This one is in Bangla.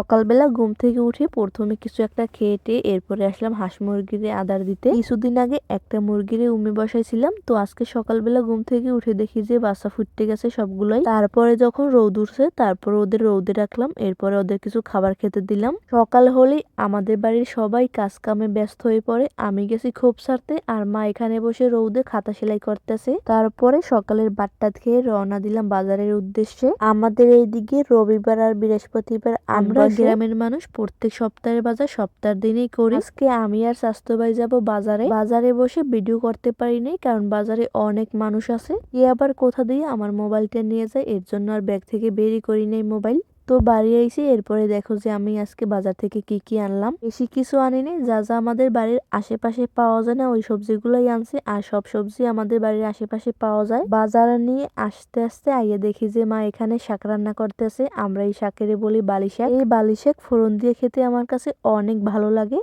সকালবেলা ঘুম থেকে উঠে প্রথমে কিছু একটা খেয়ে এরপরে আসলাম হাঁস মুরগির আদার দিতে। কিছুদিন আগে একটা মুরগির উমি বসাইছিলাম, তো আজকে সকালবেলা ঘুম থেকে উঠে দেখি যে বাচ্চা ফুটতে গেছে সবগুলোই। তারপরে যখন রোদ উঠছে তারপরে ওদের রোদে রাখলাম, এরপরে ওদের কিছু খাবার খেতে দিলাম। সকাল হলেই আমাদের বাড়ির সবাই কাজ কামে ব্যস্ত হয়ে পড়ে। আমি গেছি খোপ ছাড়তে আর মা এখানে বসে রোদে খাতা সেলাই করতেছে। তারপরে সকালের বাট্টা খেয়ে রওনা দিলাম বাজারের উদ্দেশ্যে। আমাদের এইদিকে রবিবার আর বৃহস্পতিবার আমরা গ্রামের মানুষ প্রত্যেক সপ্তাহের বাজার সপ্তাহের দিনেই করি। আজকে আমি আর স্বাস্থ্য ভাই যাবো বাজারে বসে ভিডিও করতে পারি নাই, কারণ বাজারে অনেক মানুষ আছে। কে আবার কোথা দিয়ে আমার মোবাইলটা নিয়ে যায়, এর জন্য আর ব্যাগ থেকে বেরই করি নাই মোবাইল। তো বাড়ি আইছি, এরপরে দেখো যে আমি আজকে বাজার থেকে কি কি আনলাম। বেশি কিছু আনিনি, যা যা আমাদের বাড়ির আশেপাশে পাওয়া যায় না ওই সবজিগুলোই আনছি। আর সব সবজি আমাদের বাড়ির আশেপাশে পাওয়া যায়। বাজার নিয়ে আস্তে আস্তে আইয়ে দেখি যে মা এখানে শাক রান্না করতেছে। আমরা এই শাকেরে বলি বালি শাক। এই বালি শাক ফোড়ন দিয়ে খেতে আমার কাছে অনেক ভালো লাগে।